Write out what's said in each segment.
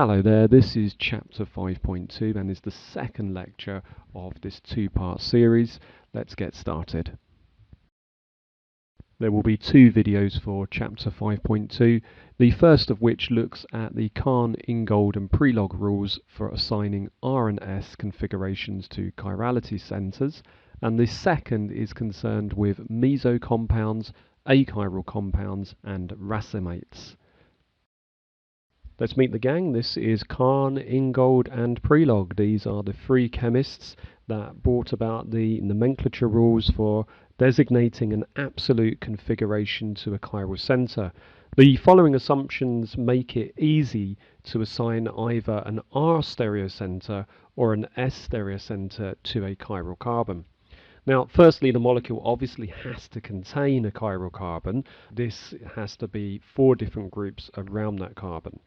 Hello there, this is chapter 5.2 and is the second lecture of this two-part series. Let's get started. There will be two videos for chapter 5.2, the first of which looks at the Cahn, Ingold and Prelog rules for assigning R and S configurations to chirality centers, and the second is concerned with Meso compounds, achiral compounds and racemates. Let's meet the gang. This is Cahn, Ingold and Prelog. These are the three chemists that brought about the nomenclature rules for designating an absolute configuration to a chiral center. The following assumptions make it easy to assign either an R stereocenter or an S stereocenter to a chiral carbon. Now, firstly, the molecule obviously has to contain a chiral carbon. This has to be 4 different groups around that carbon.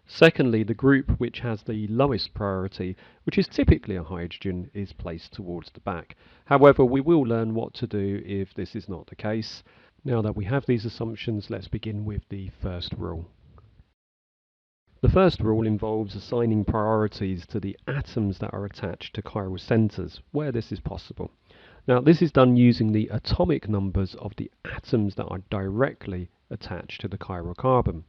Secondly, the group which has the lowest priority, which is typically a hydrogen, is placed towards the back. However, we will learn what to do if this is not the case. Now that we have these assumptions, let's begin with the first rule. The first rule involves assigning priorities to the atoms that are attached to chiral centers, where this is possible. Now, this is done using the atomic numbers of the atoms that are directly attached to the chiral carbon.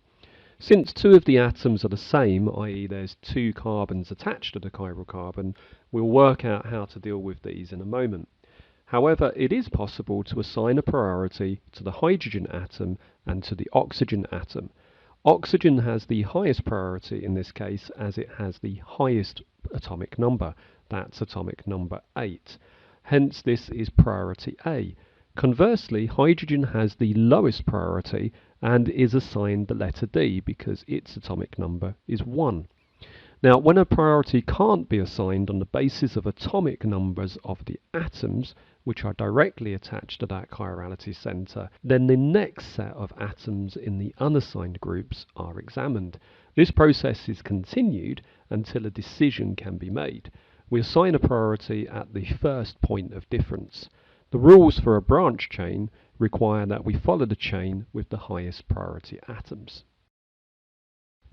Since 2 of the atoms are the same, i.e. there's 2 carbons attached to the chiral carbon, we'll work out how to deal with these in a moment. However, it is possible to assign a priority to the hydrogen atom and to the oxygen atom. Oxygen has the highest priority in this case as it has the highest atomic number. That's atomic number 8. Hence this is priority A. Conversely, hydrogen has the lowest priority and is assigned the letter D because its atomic number is 1. Now, when a priority can't be assigned on the basis of atomic numbers of the atoms, which are directly attached to that chirality center, then the next set of atoms in the unassigned groups are examined. This process is continued until a decision can be made. We assign a priority at the first point of difference. The rules for a branch chain require that we follow the chain with the highest priority atoms.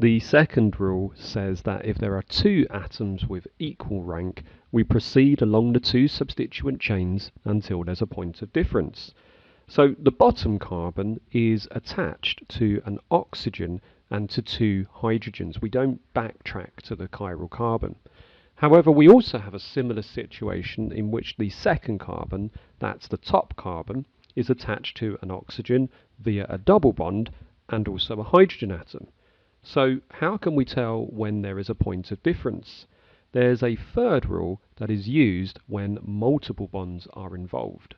The second rule says that if there are 2 atoms with equal rank, we proceed along the 2 substituent chains until there's a point of difference. So the bottom carbon is attached to an oxygen and to 2 hydrogens. We don't backtrack to the chiral carbon. However, we also have a similar situation in which the second carbon, that's the top carbon, is attached to an oxygen via a double bond and also a hydrogen atom. So how can we tell when there is a point of difference? There's a third rule that is used when multiple bonds are involved.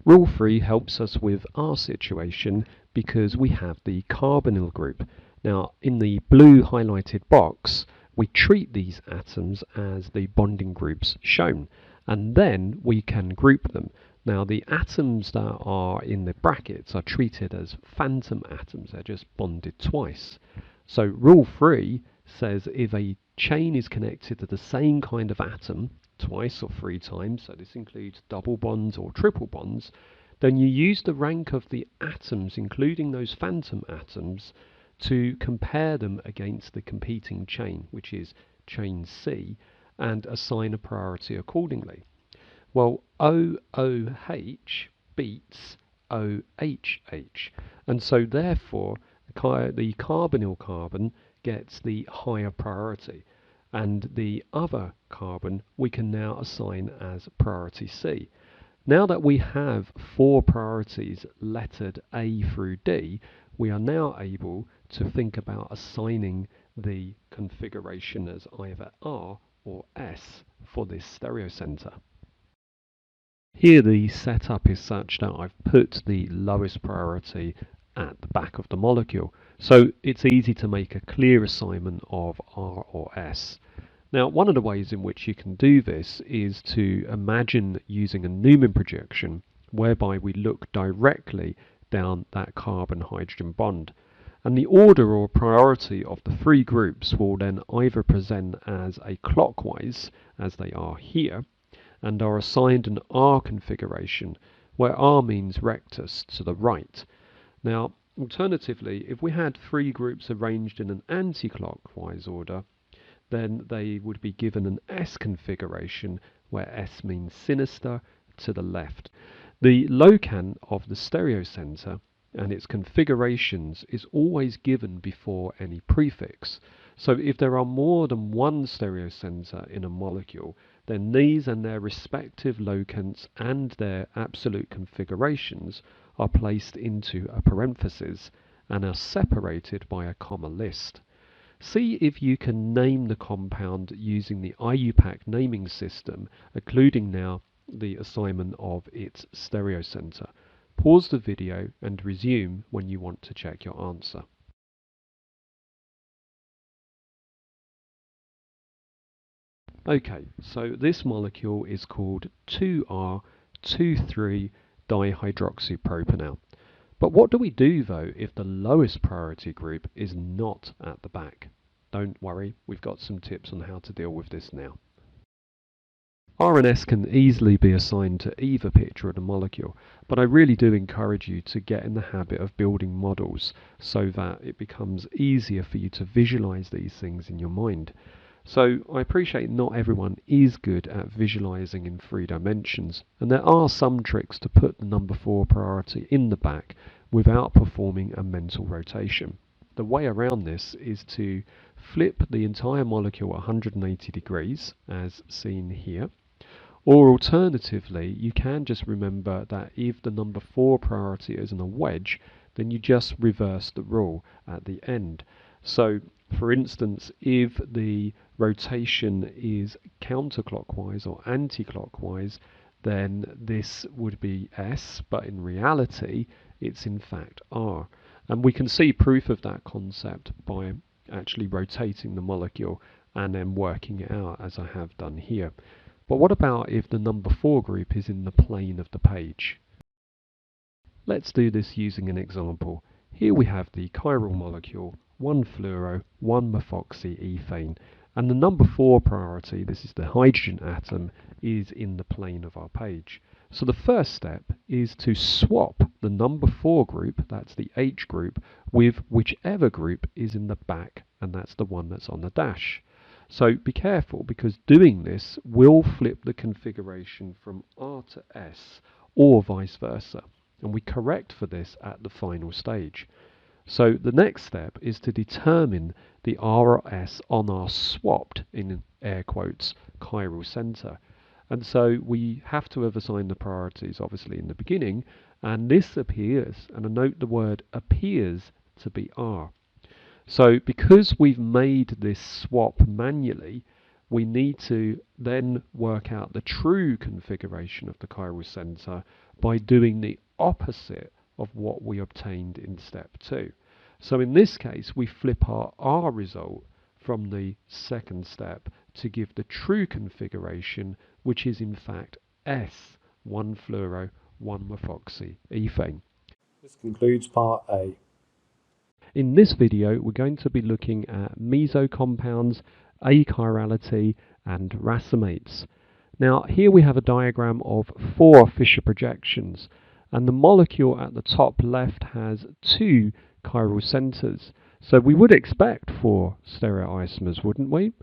Rule 3 helps us with our situation because we have the carbonyl group. Now, in the blue highlighted box, we treat these atoms as the bonding groups shown, and then we can group them. Now, the atoms that are in the brackets are treated as phantom atoms. They're just bonded twice. So rule 3 says if a chain is connected to the same kind of atom twice or 3 times, so this includes double bonds or triple bonds, then you use the rank of the atoms, including those phantom atoms, to compare them against the competing chain, which is chain C, and assign a priority accordingly. Well, OOH beats OHH, and so therefore the carbonyl carbon gets the higher priority, and the other carbon we can now assign as priority C. Now that we have 4 priorities lettered A through D, we are now able to think about assigning the configuration as either R or S for this stereocenter. Here the setup is such that I've put the lowest priority at the back of the molecule, so it's easy to make a clear assignment of R or S. Now, one of the ways in which you can do this is to imagine using a Newman projection whereby we look directly down that carbon-hydrogen bond. And the order or priority of the 3 groups will then either present as a clockwise, as they are here, and are assigned an R configuration, where R means rectus, to the right. Now, Alternatively, if we had three groups arranged in an anti-clockwise order, then they would be given an S configuration where S means sinister to the left. The locant of the stereocenter and its configurations is always given before any prefix. So if there are more than one stereocenter in a molecule, then these and their respective locants and their absolute configurations are placed into a parenthesis and are separated by a comma list. See if you can name the compound using the IUPAC naming system, including now the assignment of its stereocenter. Pause the video and resume when you want to check your answer. Okay, so this molecule is called 2R23-dihydroxypropanol. But what do we do though if the lowest priority group is not at the back? Don't worry, we've got some tips on how to deal with this now. R and S can easily be assigned to either picture of the molecule, but I really do encourage you to get in the habit of building models so that it becomes easier for you to visualize these things in your mind. So I appreciate not everyone is good at visualizing in 3 dimensions, and there are some tricks to put the number 4 priority in the back without performing a mental rotation. The way around this is to flip the entire molecule 180 degrees, as seen here, or alternatively, you can just remember that if the number 4 priority is in a wedge, then you just reverse the rule at the end. So, for instance, if the rotation is counterclockwise or anti-clockwise, then this would be S, but in reality, it's in fact R. And we can see proof of that concept by actually rotating the molecule and then working it out as I have done here. But what about if the number 4 group is in the plane of the page? Let's do this using an example. Here we have the chiral molecule, 1-fluoro, 1-methoxyethane, and the number 4 priority, this is the hydrogen atom, is in the plane of our page. So the first step is to swap the number 4 group, that's the H group, with whichever group is in the back, and that's the one that's on the dash. So be careful, because doing this will flip the configuration from R to S, or vice versa. And we correct for this at the final stage. So the next step is to determine the R or S on our swapped, in air quotes, chiral center. And so we have to have assigned the priorities obviously in the beginning, and this appears, and I note the word appears to be R. So because we've made this swap manually, we need to then work out the true configuration of the chiral center by doing the opposite of what we obtained in step 2. So in this case, we flip our R result from the second step to give the true configuration, which is in fact S, 1-fluoro, 1-methoxyethane. This concludes part A. In this video, we're going to be looking at meso compounds, achirality, and racemates. Now, here we have a diagram of 4 Fischer projections, and the molecule at the top left has 2 chiral centers. So we would expect 4 stereoisomers, wouldn't we?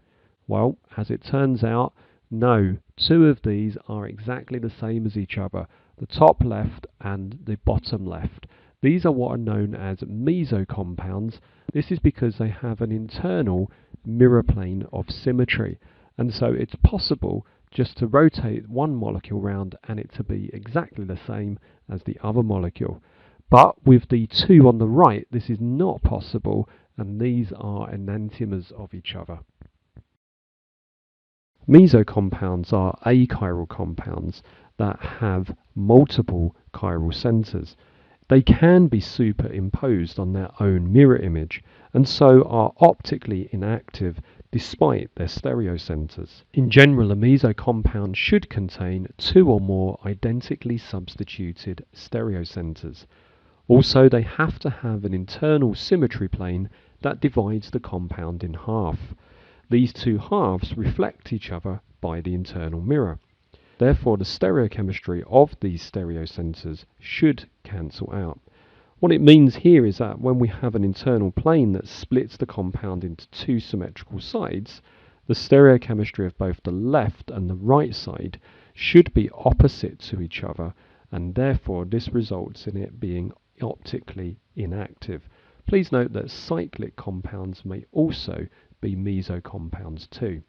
Well, as it turns out, no. 2 of these are exactly the same as each other, the top left and the bottom left. These are what are known as meso compounds. This is because they have an internal mirror plane of symmetry, and so it's possible just to rotate one molecule round and it to be exactly the same as the other molecule. But with the 2 on the right, this is not possible, and these are enantiomers of each other. Meso compounds are achiral compounds that have multiple chiral centers. They can be superimposed on their own mirror image, and so are optically inactive despite their stereocenters. In general, a meso compound should contain 2 or more identically substituted stereocenters. Also, they have to have an internal symmetry plane that divides the compound in half. These 2 halves reflect each other by the internal mirror. Therefore, the stereochemistry of these stereocenters should cancel out. What it means here is that when we have an internal plane that splits the compound into two symmetrical sides, the stereochemistry of both the left and the right side should be opposite to each other, and therefore this results in it being optically inactive. Please note that cyclic compounds may also be meso compounds too.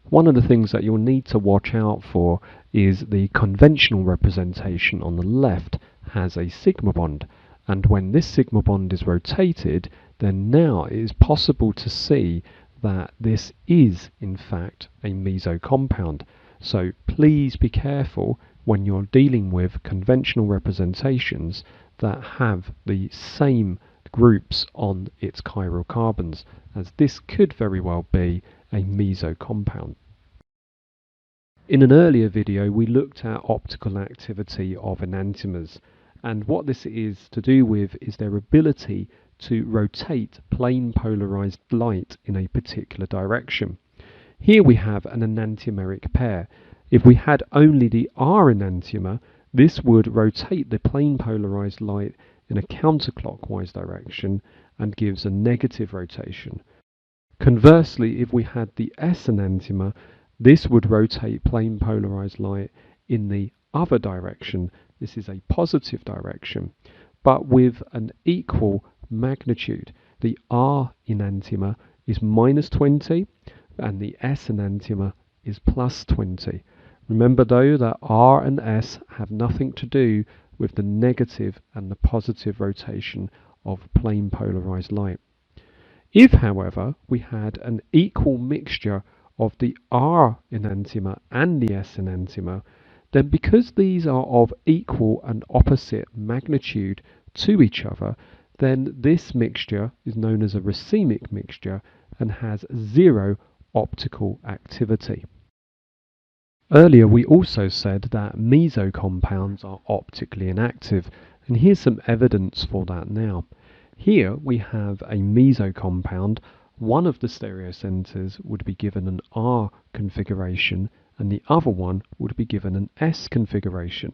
One of the things that you'll need to watch out for is the conventional representation on the left has a sigma bond, and when this sigma bond is rotated, then now it is possible to see that this is in fact a meso compound. So please be careful when you're dealing with conventional representations that have the same groups on its chiral carbons, as this could very well be a meso compound. In an earlier video we looked at optical activity of enantiomers, and what this is to do with is their ability to rotate plane polarized light in a particular direction. Here we have an enantiomeric pair. If we had only the R enantiomer, this would rotate the plane polarized light in a counterclockwise direction and gives a negative rotation. Conversely, if we had the S enantiomer, this would rotate plane polarized light in the other direction. This is a positive direction, but with an equal magnitude. The R enantiomer is -20 and the S enantiomer is +20. Remember though that R and S have nothing to do with the negative and the positive rotation of plane polarized light. If, however, we had an equal mixture of the R enantiomer and the S enantiomer, then because these are of equal and opposite magnitude to each other, then this mixture is known as a racemic mixture and has zero optical activity. Earlier we also said that meso compounds are optically inactive, and here's some evidence for that now. Here we have a meso compound. One of the stereocenters would be given an R configuration and the other one would be given an S configuration.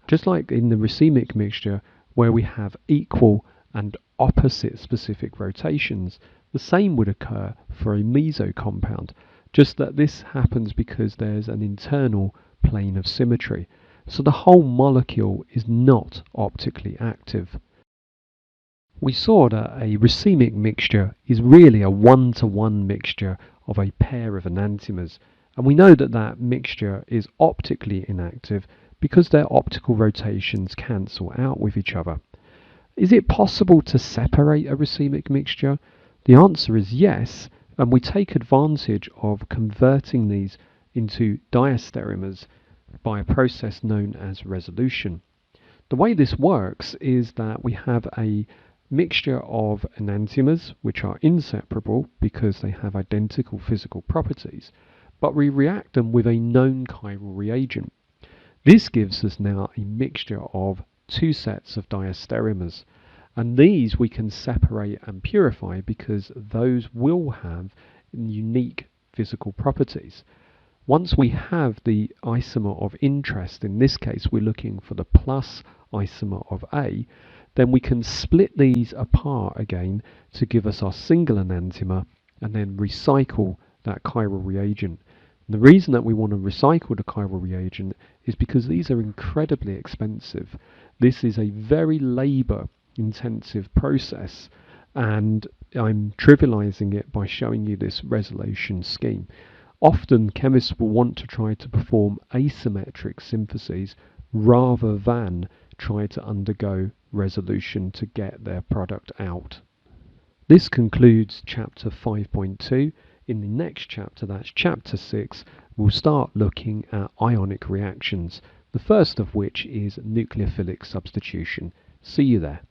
Just like in the racemic mixture where we have equal and opposite specific rotations, the same would occur for a meso compound, just that this happens because there's an internal plane of symmetry. So the whole molecule is not optically active. We saw that a racemic mixture is really a one-to-one mixture of a pair of enantiomers, and we know that that mixture is optically inactive because their optical rotations cancel out with each other. Is it possible to separate a racemic mixture? The answer is yes, and we take advantage of converting these into diastereomers by a process known as resolution. The way this works is that we have a mixture of enantiomers which are inseparable because they have identical physical properties, but we react them with a known chiral reagent. This gives us now a mixture of two sets of diastereomers, and these we can separate and purify because those will have unique physical properties. Once we have the isomer of interest, in this case we're looking for the plus isomer of A, then we can split these apart again to give us our single enantiomer and then recycle that chiral reagent. And the reason that we want to recycle the chiral reagent is because these are incredibly expensive. This is a very labor intensive process, and I'm trivializing it by showing you this resolution scheme. Often chemists will want to try to perform asymmetric syntheses rather than try to undergo resolution to get their product out. This concludes chapter 5.2. In the next chapter, that's chapter 6, we'll start looking at ionic reactions, the first of which is nucleophilic substitution. See you there.